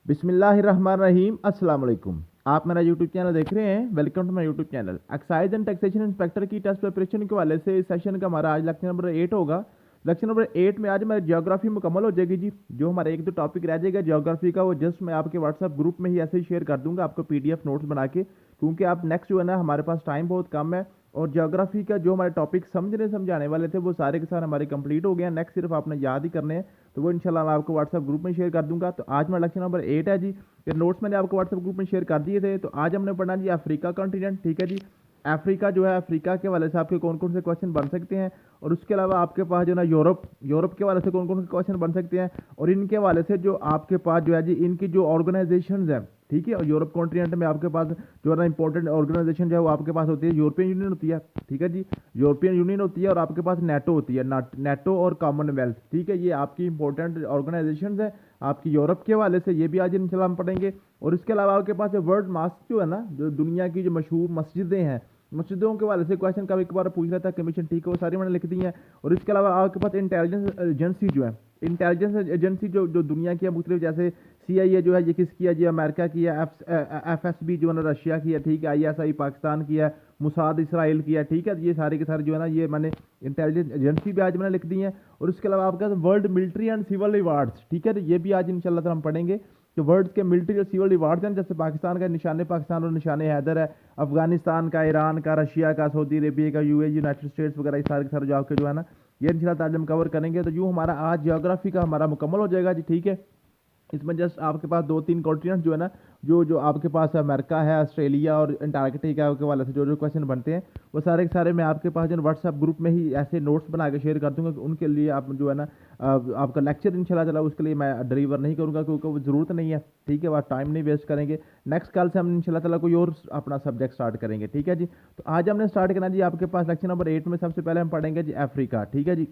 बिस्मिल्लाहिर्रहमानिर्रहीम अस्सलाम वालेकुम। आप मेरा यूट्यूब चैनल देख रहे हैं। Welcome to my YouTube channel. Excise and taxation inspector की टेस्ट प्रिपरेशन के हवाले से इस सेशन का हमारा आज लेक्चर नंबर 8 होगा। लेक्चर नंबर 8 में आज हमारी ज्योग्राफी मुकम्मल हो जाएगी जी। जो हमारा एक दो टॉपिक रह जाएगा ज्योग्राफी का, वो जस्ट मैं आपके व्हाट्सएप ग्रुप में ही ऐसे ही शेयर कर दूंगा आपको पीडीएफ नोट्स बना के, क्योंकि आप नेक्स्ट जो है ना, हमारे पास टाइम बहुत कम है और ज्योग्राफी का जो हमारे टॉपिक समझाने वाले थे वो सारे के सारे हमारे कंप्लीट हो गए हैं। नेक्स्ट सिर्फ आपने याद ही करने हैं, तो वो इंशाल्लाह मैं आपको व्हाट्सएप ग्रुप में शेयर कर दूंगा। तो आज मेरा लेक्चर नंबर 8 है जी। ये नोट्स मैंने आपको व्हाट्सएप ग्रुप में शेयर कर दिए थे। तो आज हमने पढ़ना जी अफ्रीका कॉन्टिनेंट, ठीक है जी। अफ्रीका जो है, अफ्रीका के वाले से आपके कौन कौन से क्वेश्चन बन सकते हैं, और उसके अलावा आपके पास जो है ना यूरोप के वाले से कौन कौन से क्वेश्चन बन सकते हैं, और इनके वाले से जो आपके पास जो है जी, इनकी जो ऑर्गेनाइजेशन है, ठीक है। और यूरोप कॉन्टिनेंट में आपके पास जो है ना इंपॉर्टेंट ऑर्गेनाइजेशन जो है वो आपके पास होती है, यूरोपियन यूनियन होती है, ठीक है जी। यूरोपियन यूनियन होती है और आपके पास नेटो होती है, नेटो और कॉमनवेल्थ, ठीक है। ये आपकी इंपॉर्टेंट ऑर्गेनाइजेशन है आपकी यूरोप के वाले से, ये भी आज इंशाल्लाह हम पढ़ेंगे। और इसके अलावा आपके पास वर्ल्ड मास्क जो है ना, जो दुनिया की जो मशहूर मस्जिदें हैं, मस्जिदों के वाले से क्वेश्चन कभी कभार पूछ रहा था कमीशन, ठीक है, वो सारी मैंने लिख दी हैं। और इसके अलावा आपके पास इंटेलिजेंस एजेंसी जो है, इंटेलिजेंस एजेंसी जो जो दुनिया की है मुख्तलिफ, जैसे CIA जो है ये किसकी है जी, अमेरिका की है। FSB जो है ना रशिया की है, ठीक है। ISI पाकिस्तान की है। मुसाद इसराइल की है, ठीक है। ये सारे के सारे जो है ना, ये मैंने इंटेलिजेंस एजेंसी भी आज मैंने लिख दी है। और उसके अलावा आपका world military and civil rewards, ठीक है, ये भी आज इंशाल्लाह ताला हम पढ़ेंगे। जो वर्ल्ड के मिलिट्री और सिविल रिवार्ड्स हैं, जैसे पाकिस्तान का निशान पाकिस्तान और निशान हैदर है, अफगानिस्तान का, ईरान का, रशिया का, सऊदी अरेबिया का, UAE, यूनाइटेड स्टेट्स वगैरह, ये सारे के सारे जो आपके जो है ना, ये इंशाल्लाह ताला हम कवर करेंगे। तो यूँ हमारा आज ज्योग्राफी का हमारा मुकम्मल हो जाएगा जी, ठीक है। इसमें जस्ट आपके पास दो तीन कॉन्टिनेंट जो है ना, जो जो आपके पास अमेरिका है, ऑस्ट्रेलिया और अंटार्कटिका के वाले से जो जो क्वेश्चन बनते हैं, वो सारे के सारे मैं आपके पास जो व्हाट्सएप ग्रुप में ही ऐसे नोट्स बना के शेयर कर दूंगा कि उनके लिए आप जो है ना, आपका लेक्चर इंशाल्लाह ताला उसके लिए मैं डिलीवर नहीं करूँगा, क्योंकि वो ज़रूरत नहीं है, ठीक है। वह टाइम नहीं वेस्ट करेंगे। नेक्स्ट कल से हम इंशाल्लाह ताला कोई और अपना सब्जेक्ट स्टार्ट करेंगे, ठीक है जी। तो आज हमने स्टार्ट करना जी आपके पास लेक्चर नंबर 8 में सबसे पहले हम पढ़ेंगे जी अफ्रीका, ठीक है जी।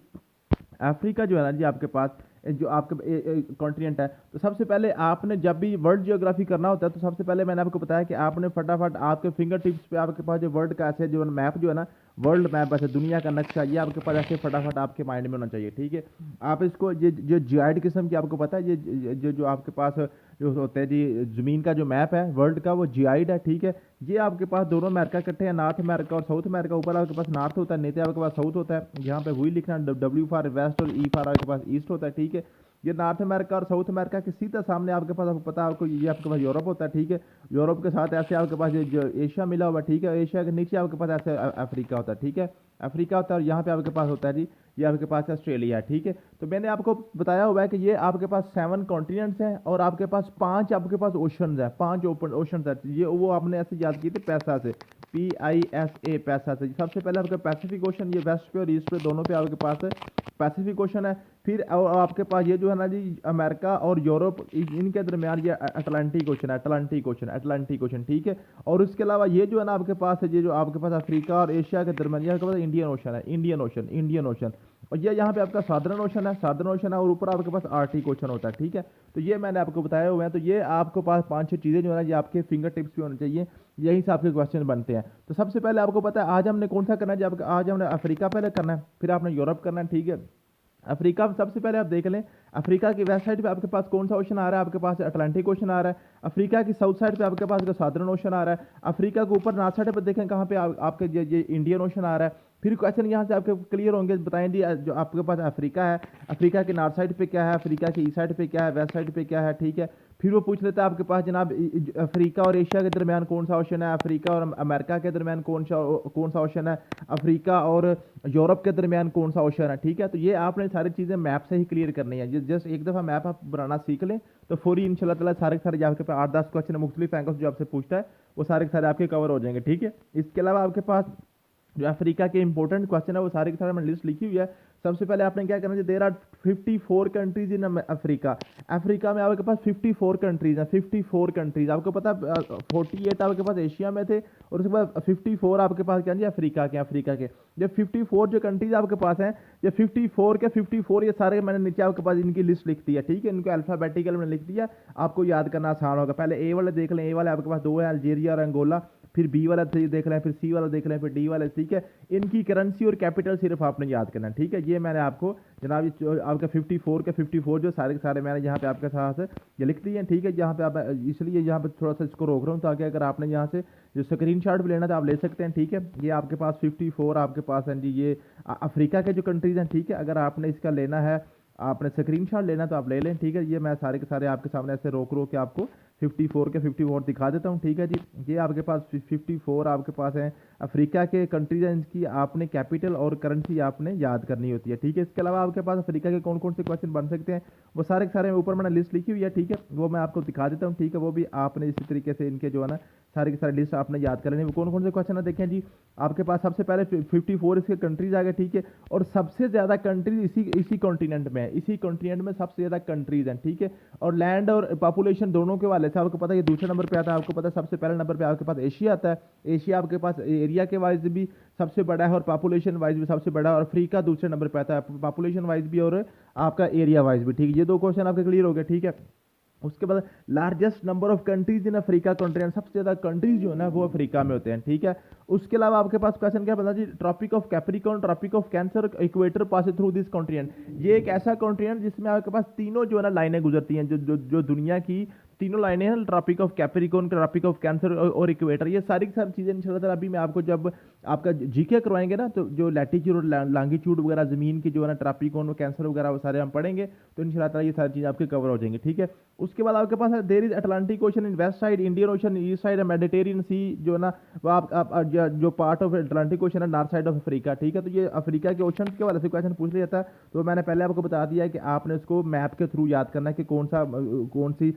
अफ्रीका जो है ना जी, आपके पास जो आपके कॉन्टिनेंट है, तो सबसे पहले आपने जब भी वर्ल्ड जियोग्राफी करना होता है, तो सबसे पहले मैंने आपको बताया कि आपने फटाफट आपके फिंगर टिप्स पे आपके पास जो वर्ल्ड का ऐसे जो मैप जो है ना, वर्ल्ड मैप ऐसे दुनिया का नक्शा, ये आपके पास ऐसे फटाफट आपके माइंड में होना चाहिए, ठीक है। आप इसको ये जो जियाइड किस्म की आपको पता है, ये जो जो आपके पास जो होते हैं जी, ज़मीन का जो मैप है वर्ल्ड का, वो जियाइड है, ठीक है। ये आपके पास दोनों अमेरिका इकट्ठे हैं, नॉर्थ अमेरिका और साउथ अमेरिका। ऊपर आपके पास नॉर्थ होता है, नीचे आपके पास साउथ होता है। यहाँ पे वही लिखना, W फॉर वेस्ट और E फॉर आपके पास ईस्ट होता है, ठीक है। ये नॉर्थ अमेरिका और साउथ अमेरिका के सीधा सामने आपके पास, आपको पता है, आपको ये आपके पास यूरोप होता है, ठीक है। यूरोप के साथ ऐसे आपके पास ये जो एशिया मिला हुआ है, ठीक है। एशिया के नीचे आपके पास ऐसे अफ्रीका होता है, ठीक है। अफ्रीका होता है, और यहाँ पे आपके पास होता है जी, ये आपके पास ऑस्ट्रेलिया, ठीक है। तो मैंने आपको बताया हुआ है कि ये आपके पास 7 कॉन्टिनेंट्स हैं और आपके पास 5 आपके पास ओशंस है, 5 ओपन ओशंस है। ये वो आपने ऐसे याद किए थे पैसा से, PISA, पैसा से। सबसे पहले आपका पैसिफिक ओशन, ये वेस्ट पे और ईस्ट पे दोनों पे आपके पास है, पैसिफिक ओशन है। फिर आपके पास ये जो है ना जी, अमेरिका और यूरोप, इनके दरमियान ये अटलांटिक ओशन है, अटलांटिक ओशन, ठीक है। और उसके अलावा ये जो है ना आपके पास है, ये जो आपके पास अफ्रीका और एशिया के दरमियान, ये आपके पास इंडियन ओशन है, इंडियन ओशन। और ये यहाँ पे आपका सादर्न ओशन है, और ऊपर आपके पास आर्टिक ओशन होता है, ठीक है। तो ये मैंने आपको बताया हुआ है। तो ये आपके पास 5-6 चीज़ें जो है ना, ये आपके फिंगर टिप्स पे होनी चाहिए, यहीं से आपके क्वेश्चन बनते हैं। तो सबसे पहले आपको पता है आज हमने कौन सा करना है, जब आज हमने अफ्रीका पहले करना है, फिर आपने यूरोप करना है, ठीक है। अफ्रीका सबसे पहले आप देख लें, अफ्रीका की वेस्ट साइड पे आपके पास कौन सा ओशन आ रहा है, आपके पास अटलांटिक ओशन आ रहा है। अफ्रीका की साउथ साइड पे आपके पास सादर्न ओशन आ रहा है। अफ्रीका के ऊपर नॉर्थ साइड पे देखें कहाँ पे आपके ये इंडियन ओशन आ रहा है। फिर क्वेश्चन यहाँ से आपके क्लियर होंगे, बताएं जी जो आपके पास अफ्रीका है, अफ्रीका के नॉर्थ साइड पे क्या है, अफ्रीका की ईस्ट साइड पे क्या है, वेस्ट साइड पे क्या है, ठीक है। फिर वो पूछ लेता है आपके पास जनाब, अफ्रीका और एशिया के दरमियान कौन सा ओशन है, अफ्रीका और अमेरिका के दरमियान कौन सा ओशन है, अफ्रीका और यूरोप के दरमियान कौन सा ओशन है, ठीक है। तो ये आपने सारी चीज़ें मैप से ही क्लियर करनी है। जस्ट एक दफ़ा मैप आप बनाना सीख लें तो फौरी इंशाल्लाह ताला सारे के सारे आपके पास 8-10 क्वेश्चन मुख्तलिफ एंगल्स जो आपसे पूछता है, वो सारे के सारे आपके कवर हो जाएंगे, ठीक है। इसके अलावा आपके पास जो अफ्रीका के इंपॉर्टेंट क्वेश्चन है, वो सारे के सारे मैंने लिस्ट लिखी हुई है। सबसे पहले आपने क्या करना है, there are 54 countries in Africa. Africa में आपके पास 54 कंट्रीज हैं, 54 कंट्रीज। आपको पता 48 आपके पास एशिया में थे, और उसके बाद 54 आपके पास क्या जी, अफ्रीका के। ये 54 जो कंट्रीज आपके पास हैं, ये 54 के 54 ये सारे मैंने नीचे आपके पास इनकी लिस्ट लिख दी है, ठीक है। इनको अल्फाबेटिकल मैंने लिख दिया, आपको याद करना आसान होगा। पहले ए वाले देख लें, ए वाले आपके पास 2 है, अल्जीरिया और अंगोला। फिर बी वाला देख लें, फिर सी वाला देख लें, फिर डी वाला, ठीक है। इनकी करेंसी और कैपिटल सिर्फ आपने याद करना है, ठीक है। ये मैंने आपको जनाब ये आपका 54 के 54 जो सारे के सारे मैंने यहाँ पे आपके साथ ये लिख दिए हैं, ठीक है। यहाँ पे आप इसलिए यहाँ पे थोड़ा सा इसको रोक रहा हूँ ताकि अगर आपने यहाँ से जो स्क्रीन शॉट भी लेना तो आप ले सकते हैं, ठीक है। ये आपके पास 54 आपके पास हैं जी, ये अफ्रीका के जो कंट्रीज़ हैं, ठीक है। अगर आपने इसका लेना है, आपने स्क्रीनशॉट लेना तो आप ले लें, ठीक है। ये मैं सारे के सारे आपके सामने ऐसे रोक रोक के आपको 54 के 54 दिखा देता हूँ, ठीक है जी। ये आपके पास 54 आपके पास हैं अफ्रीका के कंट्रीज हैं, इनकी आपने कैपिटल और करेंसी आपने याद करनी होती है, ठीक है। इसके अलावा आपके पास अफ्रीका के कौन कौन से क्वेश्चन बन सकते हैं वो सारे के सारे ऊपर मैंने लिस्ट लिखी हुई है, ठीक है। वो मैं आपको दिखा देता हूँ, ठीक है। वो भी आपने इसी तरीके से इनके जो है ना सारे के सारे लिस्ट आपने याद कर लेनी। वो कौन कौन से क्वेश्चन है देखें जी। आपके पास सबसे पहले 54 इसके कंट्रीज आ गए, ठीक है। और सबसे ज़्यादा कंट्रीज इसी कॉन्टिनेंट में है, इसी कॉन्टिनेंट में सबसे ज़्यादा कंट्रीज हैं, ठीक है। और लैंड और पॉपुलेशन दोनों के वाले से आपको पता है, ये दूसरे नंबर पे आता है। आपको पता है सबसे पहले नंबर पे आपके पास एशिया आता है। एशिया आपके पास एरिया के वाइज भी सबसे बड़ा है और पॉपुलेशन वाइज भी सबसे बड़ा है। और अफ्रीका दूसरे नंबर पे आता है, पॉपुलेशन वाइज भी और आपका एरिया वाइज भी, ठीक है। ये दो क्वेश्चन आपके क्लियर हो गए, ठीक है। उसके बाद largest number of countries in Africa continent, सबसे ज़्यादा कंट्रीज जो है ना वो अफ्रीका में होते हैं, ठीक है। उसके अलावा आपके पास क्वेश्चन क्या पता जी, tropic of Capricorn, tropic of Cancer, equator pass through this continent. ये एक ऐसा कॉन्टिनेंट जिसमें आपके पास तीनों जो है ना लाइनें गुजरती हैं, जो दुनिया की तीनों लाइनें हैं, tropic of Capricorn, tropic of cancer और इक्वेटर। ये सारी की सारी चीज़ें इंशाल्लाह अभी मैं आपको जब आपका जीके करवाएंगे ना, तो जो लैटीट्यूड और लॉन्गिट्यूड वगैरह ज़मीन की जो है ना ट्रॉपिकॉर्न और कैंसर वगैरह वो सारे हम पढ़ेंगे, तो इंशाल्लाह ये सारी चीज़ें आपके कवर हो जाएंगी, ठीक है। उसके बाद आपके पास there is Atlantic Ocean in west side, Indian Ocean east side, Mediterranean Sea जो है ना वो आप जो पार्ट ऑफ अटलांटिक ओशन है नॉर्थ साइड ऑफ अफ्रीका, ठीक है। तो ये अफ्रीका के ओशन के वाले से क्वेश्चन पूछ लिया जाता है, तो मैंने पहले आपको बता दिया है कि आपने इसको मैप के थ्रू याद करना है कि कौन सी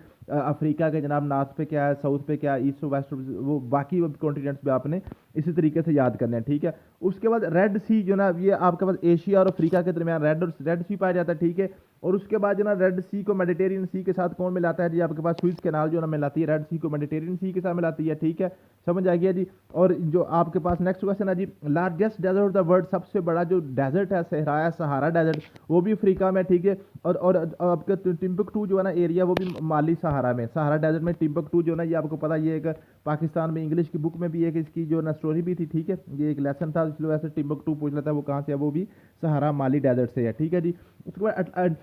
अफ्रीका के जनाब नॉर्थ पे क्या है, साउथ पे क्या है, ईस्ट वेस्ट, वो बाकी कॉन्टिनेंट्स पे आपने इसी तरीके से याद करना है, ठीक है। उसके बाद रेड सी जो ना ये आपके पास एशिया और अफ्रीका के दरमियान रेड सी पाया जाता है, ठीक है। और उसके बाद जो ना रेड सी को मेडिटेरियन सी के साथ कौन मिलाता है जी, आपके पास स्विस कैनाल जो ना मिलाती है रेड सी को मेडिटेरियन सी के साथ मिलाती है, ठीक है। समझ आ गया जी। और जो आपके पास नेक्स्ट क्वेश्चन है जी, largest desert of the world, सबसे बड़ा जो डेजर्ट है सहरा सहारा डेजर्ट, वो भी अफ्रीका में, ठीक है। और आपका टिम्बकटू जो है ना एरिया वो भी माली सहारा में, सहारा डेजर्ट में टिम्बकटू जो है ना ये आपको पता, ये एक पाकिस्तान में इंग्लिश की बुक में भी एक इसकी जो ना स्टोरी भी थी, ठीक है। ये एक लेसन था, इसलिए वैसे टिम्बकटू पूछ लेता है वो कहाँ से है, वो भी सहारा माली डेजर्ट से है, ठीक है जी। उसके बाद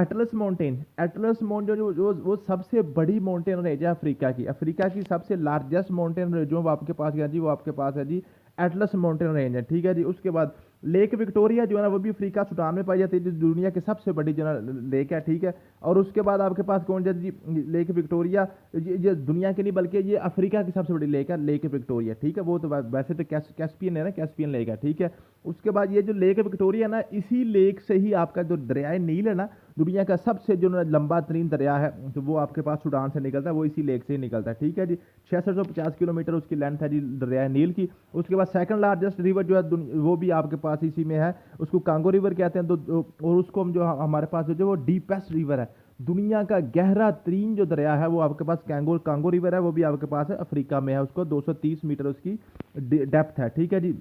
एटलस माउंटेन, एटलस माउंटेन जो वो सबसे बड़ी माउंटेन रेंज है अफ्रीका की सबसे लार्जेस्ट माउंटेन रेंज जो आपके पास है जी, वो आपके पास है जी एटलस माउंटेन रेंज है, ठीक है जी। उसके बाद लेक विक्टोरिया जो है ना वो भी अफ्रीका सूडान में पाई जाती है, जो दुनिया की सबसे बड़ी जो है लेक है, ठीक है। और उसके बाद आपके पास कौन सा जी, लेक विक्टोरिया, ये दुनिया की नहीं बल्कि ये अफ्रीका की सबसे बड़ी लेक है, लेक विक्टोरिया, ठीक है। वो तो वैसे तो कैस्पियन है ना, कैस्पियन लेक है, ठीक है। उसके बाद ये जो लेक विक्टोरिया ना, इसी लेक से ही आपका जो दरियाए नील है ना, दुनिया का सबसे जो लंबा तरीन दरिया है, तो वो आपके पास सूडान से निकलता है, वो इसी लेक से ही निकलता है, ठीक है जी। 650 किलोमीटर उसकी लेंथ है जी दरिया नील की। उसके बाद सेकंड लार्जेस्ट रिवर जो है वो भी आपके पास इसी में है, उसको कांगो रिवर कहते हैं। तो और उसको हम जो हमारे पास जो वो डीपेस्ट रिवर है, दुनिया का गहरा तरीन जो दरिया है वो आपके पास कांगो रिवर है, वो भी आपके पास है अफ्रीका में है। उसको 230 मीटर उसकी डेप्थ है, ठीक है जी।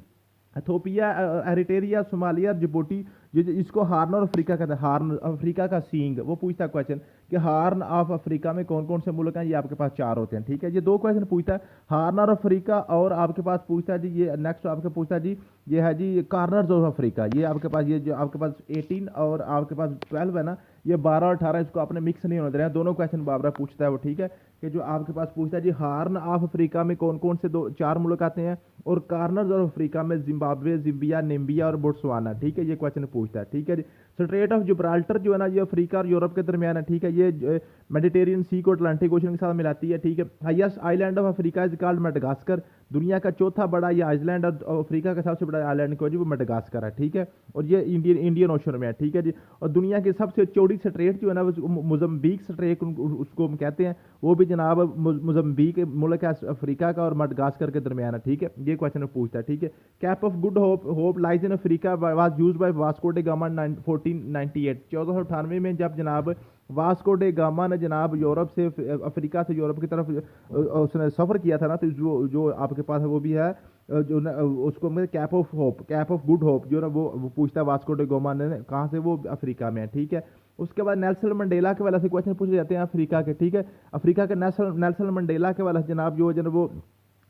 इथोपिया, एरिट्रिया, सोमालिया, जिबूटी, इसको हार्न ऑफ अफ्रीका कहते हैं, हार्न अफ्रीका का सींग। वो पूछता है क्वेश्चन कि हार्न ऑफ अफ्रीका में कौन कौन से मुल्क हैं, ये आपके पास 4 होते हैं, ठीक है। ये 2 क्वेश्चन पूछता है, हार्न ऑफ अफ्रीका, और आपके पास पूछता है जी ये नेक्स्ट आपके पूछता है जी ये है जी कार्नर्स ऑफ अफ्रीका। ये आपके पास ये जो आपके पास 18 और आपके पास 12 है ना, ये 12 और 18 इसको आपने मिक्स नहीं होने देना है, दोनों क्वेश्चन बाबरा पूछता है वो, ठीक है। कि जो आपके पास पूछता है जी हार्न ऑफ अफ्रीका में कौन कौन से 4 मुल्क आते हैं, और कार्नर्स ऑफ अफ्रीका में जिम्बाब्वे, जिम्बिया, नामीबिया और बोट्सवाना, ठीक है। ये क्वेश्चन पूछता है, ठीक है जी। स्ट्रेट ऑफ जिब्राल्टर जो है ना ये अफ्रीका और यूरोप के दरमियान है, ठीक है। ये मेडिटेरियन सी को अटलांटिक ओशन के साथ मिलाती है, ठीक है। Highest island of Africa is called Madagascar, दुनिया का चौथा बड़ा ये आइलैंड और अफ्रीका का सबसे बड़ा आइलैंड को जी वो मेडागास्कर है, ठीक है। और ये इंडियन ओशन में है, ठीक है जी। और दुनिया की सबसे चौड़ी स्ट्रेट जो है ना वो मोजम्बिक स्ट्रेट उसको हम कहते हैं, वो भी जनाब मोजम्बिक मुल्क है अफ्रीका का और मेडागास्कर के दरमियान है, ठीक है। ये क्वेश्चन पूछता है, ठीक है। Cap of good hope lies in Africa was used by Vasco day gamma 1498, 1498 में जब जनाब वास्को डे गामा ने जनाब यूरोप से अफ्रीका से यूरोप की तरफ उसने सफ़र किया था ना, तो जो आपके पास है वो भी है जो ना उसको cap of hope, cap of good hope जो ना वो पूछता है वास्को डे गामा ने कहाँ से, वो अफ्रीका में है, ठीक है। उसके बाद नेल्सन मंडेला के वाला से क्वेश्चन पूछे जाते हैं अफ्रीका के, ठीक है। अफ्रीका के नेल्सन मंडेला के वाला जनाब जो वो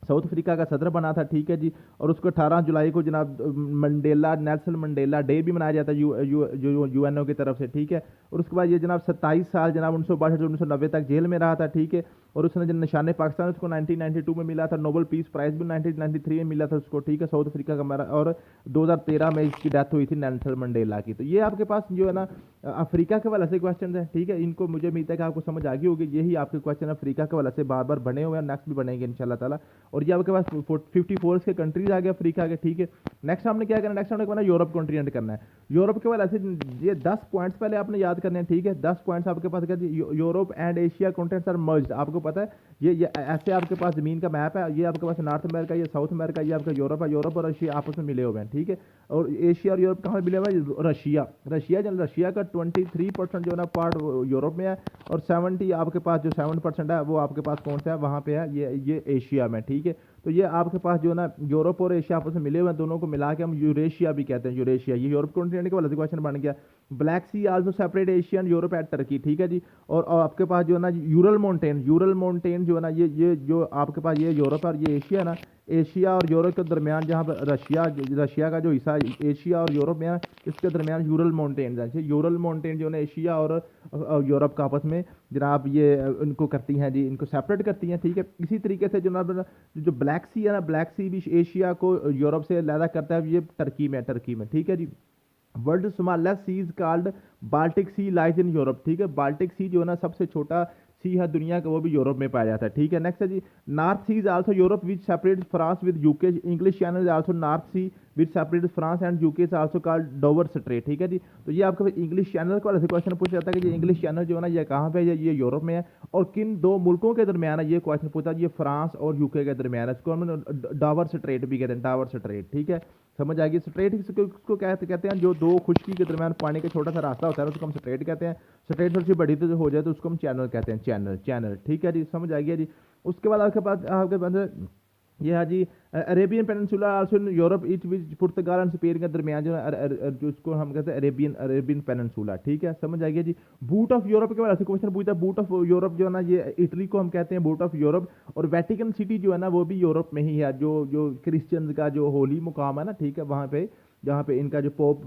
साउथ अफ्रीका का सदर बना था, ठीक है जी। और उसको 18 जुलाई को जनाब मंडेला, नेल्सन मंडेला डे भी मनाया जाता है यूएनओ की तरफ से, ठीक है। और उसके बाद ये जनाब 27 साल जनाब 1962 से 1990 तक जेल में रहा था, ठीक है। और उसने जो निशान पाकिस्तान उसको 1992 में मिला था, नोबेल पीस प्राइज भी 1993 में मिला था उसको, ठीक है, साउथ अफ्रीका का मरा। और 2013 में इसकी डेथ हुई थी नेल्सन मंडेला की। तो ये आपके पास जो है ना अफ्रीका के वाले से क्वेश्चन है, ठीक है। इनको मुझे उम्मीद है कि आपको समझ आ गई होगी। यही आपके क्वेश्चन अफ्रीका के वाले से बार बार बने हुए हैं, नेक्स्ट भी बनेंगे इंशाल्लाह ताला। और ये आपके पास 54 के कंट्रीज आ गए अफ्रीका के, ठीक है। नेक्स्ट हमने क्या करना है, नेक्स्ट हमने करना है यूरोप कॉन्टिनेंट करना है। यूरोप के वाले से ये 10 पॉइंट्स पहले आपने याद करने हैं, ठीक है। 10 पॉइंट्स आपके पास क्या, Europe and Asia continents are merged. आपको पता है ये ऐसे आपके पास जमीन का मैप है, ये आपके पास नॉर्थ अमेरिका, ये साउथ अमेरिका, ये आपका यूरोप है। यूरोप और रशिया आपस में मिले हुए हैं, ठीक है। और एशिया और यूरोप कहाँ मिले हुए हैं, रशिया का 23% जो है ना पार्ट यूरोप में है। और 70 आपके पास जो 7% है वो आपके पास कौन सा है, वहाँ पे है ये एशिया में, ठीक है। तो ये आपके पास जो है ना यूरोप और एशिया आपस में मिले हुए हैं, दोनों को मिला के हम यूरेशिया भी कहते हैं। यूरेशिया ये यूरोप कॉन्टिनेंट के वाले से क्वेश्चन बन गया। Black sea also separate Asia and Europe at Turkey, ठीक है जी। और आपके पास जो है ना यूरल माउंटेन जो है ना ये जो आपके पास ये यूरोप और ये एशिया है ना, एशिया और यूरोप के दरमियान जहाँ पर रशिया का जो हिस्सा एशिया और यूरोप में है, इसके दरमियान यूरल माउंटेन है। यूरल माउंटेन जो है ना एशिया और यूरोप का आपस में जनाब ये इनको करती हैं जी, इनको सेपरेट करती हैं, ठीक है। इसी तरीके से जनाब जो ब्लैक सी है ना, ब्लैक सी भी एशिया को यूरोप से अलग करता है, ये टर्की में, ठीक है जी। World smallest sea is called Baltic Sea lies in Europe, ठीक है। बाल्टिक सी जो है ना सबसे छोटा सी है दुनिया का, वो भी यूरोप में पाया जाता है, ठीक है। नेक्स्ट है जी North Sea is also Europe which separate France with UK. English Channel is also North Sea which separate France and UK is also called Dover Strait, ठीक है जी। तो ये आपका इंग्लिश चैनल के वाले से क्वेश्चन पूछा जाता है कि ये इंग्लिश चैनल जो है ना ये कहाँ पे है, ये यूरोप में है और किन दो मुल्कों के दरमियान है, ये क्वेश्चन पूछा है, ये फ्रांस और यूके के दरमियान है। इसको हम डोवर स्ट्रेट भी कहते हैं, डोवर स्ट्रेट, ठीक है। समझ आ गई। स्ट्रेट इसको कहते हैं जो दो खुशकी के दरमियान पानी का छोटा सा रास्ता होता है उसको हम स्ट्रेट कहते हैं। स्ट्रेट थोड़ी सी बड़ी तो हो जाए तो उसको हम चैनल कहते हैं, चैनल, ठीक है जी। समझ आ गया जी। उसके बाद आपके पास ये है जी Arabian Peninsula also in Europe each which पुर्तगाल एंड स्पेन के दरमियान जो उसको हम कहते हैं अरेबियन पेनिनसुला, ठीक है। समझ आ गया जी। बूट ऑफ यूरोप के बारे में क्वेश्चन पूछता है। बूट ऑफ यूरोप जो है ना ये इटली को हम कहते हैं बूट ऑफ यूरोप। और वेटिकन सिटी जो है ना वो भी यूरोप में ही है, जो क्रिश्चियंस का जो होली मुकाम है ना, ठीक है, वहाँ पे जहाँ पे इनका जो पोप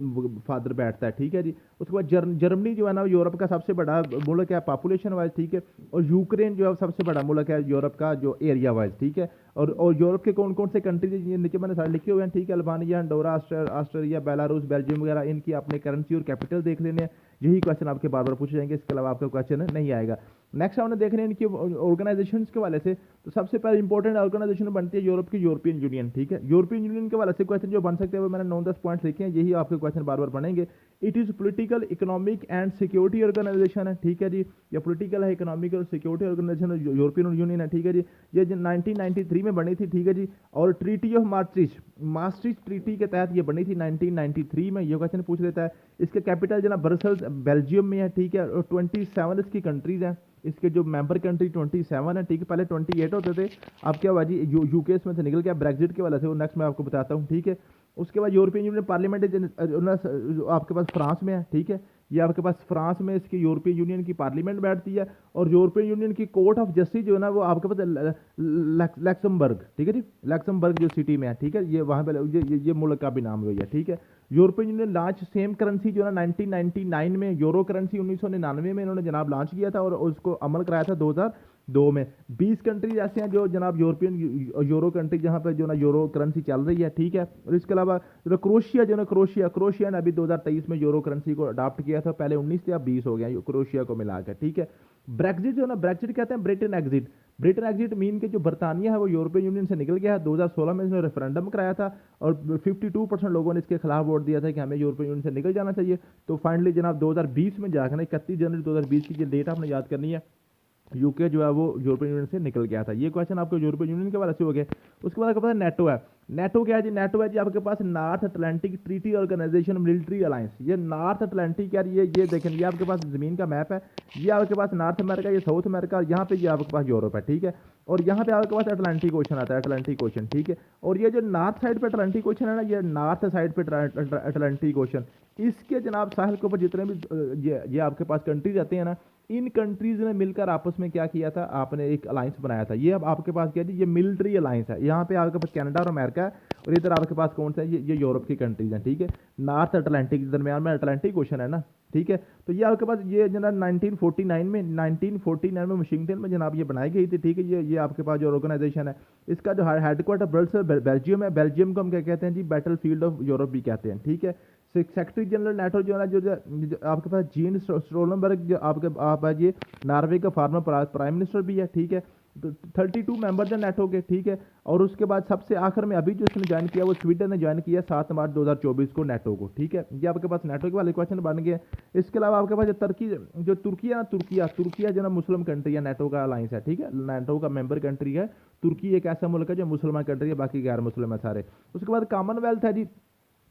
फादर बैठता है, ठीक है जी। उसके बाद जर्मनी जो है ना यूरोप का सबसे बड़ा मुल्क है पॉपुलेशन वाइज, ठीक है। और यूक्रेन जो है सबसे बड़ा मुल्क है यूरोप का जो एरिया वाइज, ठीक है। और यूरोप के कौन कौन से कंट्रीज ये नीचे मैंने सारे लिखे हुए हैं, ठीक है। Albania, Andorra, Australia, Belarus, Belgium वगैरह, इनकी अपने करेंसी और कैपिटल देख लेने हैं। यही क्वेश्चन आपके बार बार पूछे जाएंगे, इसके अलावा आपका क्वेश्चन नहीं आएगा। नेक्स्ट हमने देख रहे हैं इनकी ऑर्गेनाइजेशन के वाले से। तो सबसे पहले इंपॉर्टेंट ऑर्गेनाइजेशन बनती है यूरोप की यूरोपियन यूनियन, ठीक है। यूरोपियन यूनियन के वाले से क्वेश्चन जो बन सकते हैं वो मैंने 9-10 पॉइंट्स लिखे हैं, यही आपके क्वेश्चन बार बार बनेंगे। It is political, economic and security organisation है, ठीक है जी। ये पॉलिटिकल है, इकोनॉमिक और सिक्योरिटी ऑर्गेनाइजेशन यूरोपियन यूनियन है, ठीक है जी। ये 1993 में बनी थी, ठीक है जी। और ट्रीटी ऑफ मास्ट्रिच ट्रीटी के तहत ये बनी थी 1993 में। ये क्वेश्चन पूछ लेता है। इसके कैपिटल जो ना ब्रसेल्स बेल्जियम में है, ठीक है। और 27 इसकी कंट्रीज हैं, इसके जो मेंबर कंट्री 27 है, ठीक है। पहले 28 होते थे, अब क्या हुआ जी यूके इसमें से निकल गया ब्रेक्जिट के वजह से, वो नेक्स्ट मैं आपको बताता हूँ, ठीक है। उसके बाद यूरोपियन यूनियन पार्लियामेंट आपके पास फ्रांस में है, ठीक है। ये आपके पास फ्रांस में इसकी यूरोपियन यूनियन की पार्लियामेंट बैठती है। और यूरोपियन यूनियन की कोर्ट ऑफ जस्टिस जो है ना वो आपके पास लैक्समबर्ग, ठीक है जी। लैक्समबर्ग जो सिटी में है, ठीक है। ये वहाँ पे ये मुल्क का भी नाम हुई है, ठीक है। European union launch same currency जो है ना 1999 में, यूरो करेंसी 1999 में इन्होंने जनाब लॉन्च किया था और उसको अमल कराया था 2002 में। 20 कंट्रीज ऐसे हैं जो जनाब यूरो कंट्री जहाँ पर जो ना यूरो करेंसी चल रही है, ठीक है। और इसके अलावा जो क्रोशिया ने अभी 2023 में यूरो करेंसी को अडॉप्ट किया था, पहले 19 थे अब 20 हो गया क्रोशिया को मिलाकर, ठीक है। ब्रेक्जिट जो है ना, ब्रेक्जिट कहते हैं ब्रिटेन एग्जिट मीन के जो बर्तानिया है वो यूरोपियन यूनियन से निकल गया है। 2016 में इसने रेफरेंडम कराया था और 52% लोगों ने इसके खिलाफ वोट दिया था कि हमें यूरोपियन यूनियन से निकल जाना चाहिए। तो फाइनली जनाब 2020 में जाकर 31 जनवरी 2020 की जो डेट आपने याद करनी है, यूके जो है वो यूरोपियन यूनियन से निकल गया था। ये क्वेश्चन आपको यूरोपियन यूनियन के बारे से हो गया। उसके बाद आपके पास नेटो है। नेटो क्या है जी? नेटो है जी आपके पास North Atlantic Treaty Organization military alliance. ये नॉर्थ अटलांटिक यार ये देखें, ये आपके पास ज़मीन का मैप है। ये आपके पास नॉर्थ अमेरिका, ये साउथ अमेरिका, और यहाँ पे ये आपके पास यूरोप है, ठीक है। और यहाँ पे आपके पास अटलांटिक ओशन आता है, अटलांटिक ओशन, ठीक है। और ये जो नॉर्थ साइड पे अटलांटिक ओशन है ना, ये नॉर्थ साइड पे अटलांटिक ओशन, इसके जनाब साहिल के ऊपर जितने भी ये आपके पास कंट्रीज आते हैं ना, इन कंट्रीज ने मिलकर आपस में क्या किया था, आपने एक अलायंस बनाया था। ये अब आपके पास क्या है जी, ये मिलिट्री अलायंस है। यहाँ पे आपके पास कनाडा और अमेरिका है, और इधर आपके पास कौन सा है, ये यूरोप की कंट्रीज हैं, ठीक है। नॉर्थ अटलांटिक के दरमियान में अटलांटिक ओशन है ना, ठीक है। तो ये आपके पास ये जनाब 1949 में वाशिंगटन में जनाब ये बनाई गई थी, ठीक है। ये आपके पास जो ऑर्गेनाइजेशन है, इसका जो हेडक्वार्टर ब्रसेल्स बेल्जियम है। बेल्जियम को हम क्या कहते हैं जी, बैटल फील्ड ऑफ यूरोप भी कहते हैं, ठीक है। सेक्रेटरी जनरल नाटो जो है ना, जो आपके पास जीन स्टोलनबर्ग, जो आपके आप ये नॉर्वे का फॉर्मर प्राइम मिनिस्टर भी है, ठीक है। तो 32 मेंबर्स हैं नाटो के, ठीक है। और उसके बाद सबसे आखिर में अभी जो इसने ज्वाइन किया वो स्वीडन ने ज्वाइन किया 7 मार्च 2024 को नाटो को, ठीक है। ये आपके पास नाटो के वाले क्वेश्चन बन गए। इसके अलावा आपके पास जो तुर्की है ना, तुर्किया जो ना मुस्लिम कंट्री है, नाटो का अलायंस है, ठीक है। नाटो का मेंबर कंट्री है तुर्की। एक ऐसा मुल्क है जो मुसलमान कंट्री है, बाकी गैर मुस्लिम है सारे। उसके बाद कॉमनवेल्थ है जी।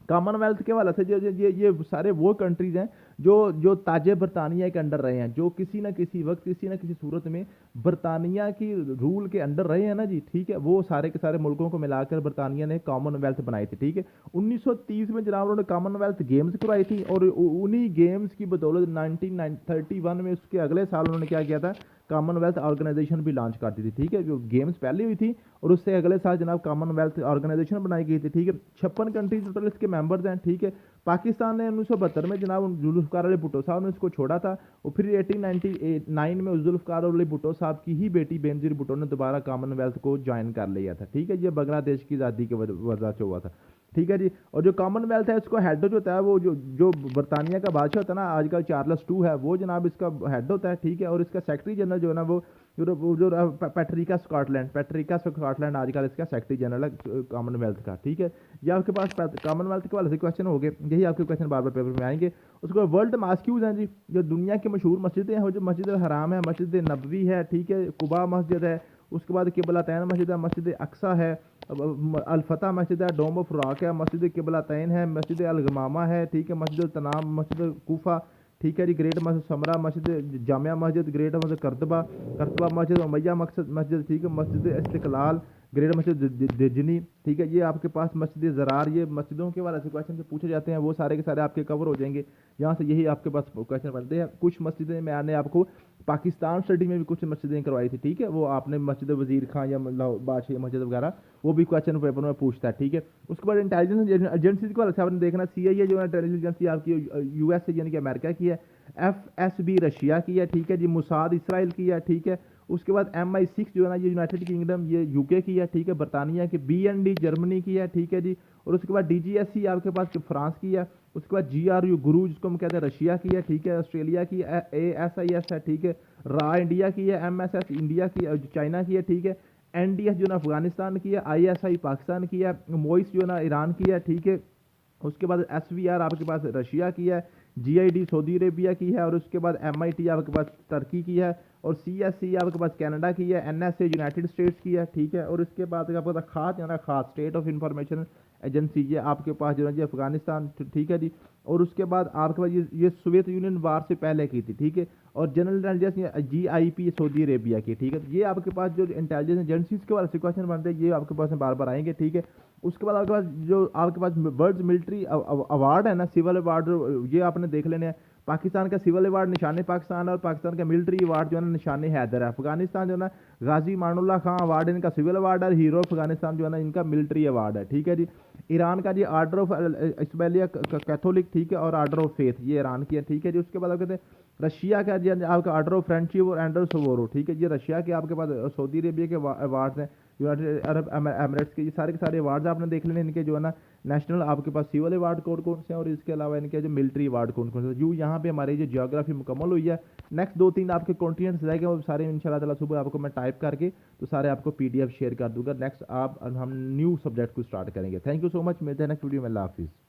कॉमनवेल्थ के हवाले से जो ये सारे वो कंट्रीज हैं जो जो ताजे बरतानिया के अंडर रहे हैं, जो किसी ना किसी वक्त किसी ना किसी सूरत में बरतानिया की रूल के अंडर रहे हैं ना जी, ठीक है। वो सारे के सारे मुल्कों को मिलाकर बरतानिया ने कॉमनवेल्थ बनाई थी, ठीक है। 1930 में जनाब उन्होंने कॉमनवेल्थ गेम्स करवाई थी, और उन्हीं गेम्स की बदौलत 1931 में उसके अगले साल उन्होंने क्या किया था, कॉमनवेल्थ ऑर्गेनाइजेशन भी लॉन्च कर दी थी, ठीक है। जो गेम्स पहले हुई थी और उससे अगले साल जनाब कॉमनवेल्थ ऑर्गेनाइजेशन बनाई गई थी, ठीक है। 56 कंट्रीज टोटल इसके मेंबर्स हैं, ठीक है। पाकिस्तान ने 1972 में जनाब जुल्फ़िकार अली भुट्टो साहब ने इसको छोड़ा था, और फिर 1899 में जुल्फ़िकार अली भुट्टो साहब की ही बेटी बेनज़ीर भुट्टो ने दोबारा कॉमनवेल्थ को ज्वाइन कर लिया था, ठीक है। ये बांग्लादेश की आज़ादी की वजह से हुआ था, ठीक है जी। और जो कॉमनवेल्थ है इसको हेड जो होता है, वो जो बरतानिया का बादशाह होता है ना आजकल, चार्ल्स टू है, वो जनाब इसका हेड होता है, ठीक है। और इसका सेक्रेटरी जनरल जो है ना, वो जो पैट्रिका स्कॉटलैंड आजकल इसका सेक्रेटरी जनरल है कॉमनवेल्थ का, ठीक है। ये आपके पास कॉमनवेल्थ के वाले से क्वेश्चन हो गए, यही आपके क्वेश्चन बार बार पेपर में आएंगे। उसके बाद वर्ल्ड मॉस्क्यूज हैं जी, जो दुनिया की मशहूर मस्जिदें हैं, जो मस्जिद हराम है, मस्जिद नबवी है, ठीक है, कुबा मस्जिद है, उसके बाद किबलातैन मस्जिद है, मस्जिद अक्सा है, अलफता मस्जिद है, डोम ऑफ राक है, मस्जिद किबलातैन है, मस्जिद अलगमामा है, ठीक है, मस्जिद तनाम, मस्जिद कूफा, ठीक है जी, ग्रेट मस्जिद समरा, मस्जिद जामिया मस्जिद, ग्रेट मस्जिद करतबा मस्जिद, उमैया मस्जिद, ठीक है, मस्जिद इस्तिकलाल, ग्रेट मस्जिद दिजनी, ठीक है। ये आपके पास मस्जिद ज़रार, ये मस्जिदों के वाले से क्वेश्चन से पूछे जाते हैं, वो सारे के सारे आपके कवर हो जाएंगे यहाँ से, यही आपके पास क्वेश्चन बनते हैं। कुछ मस्जिदें मैंने आपको पाकिस्तान स्टडी में भी कुछ मस्जिदें करवाई थी, ठीक है। वो आपने मस्जिद वजीर खां या बादशाह मस्जिद वगैरह, वो भी क्वेश्चन पेपर में पूछता है, ठीक है। उसके बाद इंटेलिजेंस एजेंसीज के वाले से आपने देखना, CIA जो है इंटेलिजेंस एजेंसी आपकी US यानी कि अमेरिका की है, FSB रशिया की है, ठीक है जी, मुसाद इसराइल की है, ठीक है। उसके बाद MI6 जो है ना, ये यूनाइटेड किंगडम, ये UK की है, ठीक है, बरतानिया की, BND जर्मनी की है, ठीक है जी। और उसके बाद DGSC आपके पास फ्रांस की है। उसके बाद GRU गुरु जिसको हम कहते हैं रशिया की है, ठीक है, ऑस्ट्रेलिया की, ASIS है, ठीक है, रा इंडिया की है, MSS इंडिया की, चाइना की है, ठीक है, NDS जो ना अफगानिस्तान की है, ISI पाकिस्तान की है, मोइस जो ना ईरान की है, ठीक है। उसके बाद SVR आपके पास रशिया की है, GID सऊदी अरेबिया की है, और उसके बाद MIT आपके पास तुर्की की है, और CSC आपके पास कनाडा की है, NSA यूनाइटेड स्टेट्स की है, ठीक है। और इसके बाद आपके पास खास जो है ना, खास स्टेट ऑफ इंफॉर्मेशन एजेंसी, ये आपके पास जो है जी अफगानिस्तान, ठीक है जी। और उसके बाद आपके पास ये सोवियत यूनियन वार से पहले की थी, ठीक है। और general intelligence GIP Saudi Arabia की, ठीक है। ये आपके पास जो इंटेलिजेंस एजेंसीज के वाले से क्वेश्चन बनते हैं, ये आपके पास बार बार आएंगे, ठीक है। उसके बाद आपके पास जो आपके पास वर्ल्ड मिलिट्री अवार्ड है ना, सिविल अवार्ड, ये आपने देख लेने हैं। पाकिस्तान का सिविल अवार्ड निशान पाकिस्तान, और पाकिस्तान का मिलिट्री अवार्ड जो है ना निशान हैदर है। अफगानिस्तान जो है ना गाजी मानुल्लाह खां अवार्ड इनका सिविल अवार्ड है, हीरो अफगानिस्तान जो है ना इनका मिलिट्री अवार्ड है, ठीक है जी। ईरान का जी आर्डर ऑफ इस्माइलिया कैथोलिक, ठीक है, और आर्डर ऑफ फेथ, ये ईरान की है, ठीक है जी। उसके बाद आप कहते हैं रशिया का जी आपका आर्डर ऑफ फ्रेंडशिप और एंडर सोवोरो, ठीक है, ये रशिया के आपके पास सऊदी अरेबिया के अवार्ड्स हैं, यूनाइटेड अरब एमिरेट्स के, ये सारे के सारे अवार्ड्स आपने देख लेने इनके जो है ना। नेशनल आपके पास सिविल अवार्ड कौन कौन से हैं, और इसके अलावा इनके जो मिलिट्री अवार्ड कौन कौन से। यहाँ पे हमारी जो जियोग्राफी मुकम्मल हुई है। नेक्स्ट 2-3 आपके कॉन्टिनेंट्स रहेंगे, वो सारे इंशाल्लाह ताला सुबह आपको मैं टाइप करके तो सारे आपको PDF शेयर कर दूंगा। नेक्स्ट हम न्यू सब्जेक्ट को स्टार्ट करेंगे। थैंक यू सो मच, मिलते हैं नेक्स्ट वीडियो में। अल्लाह हाफिज़।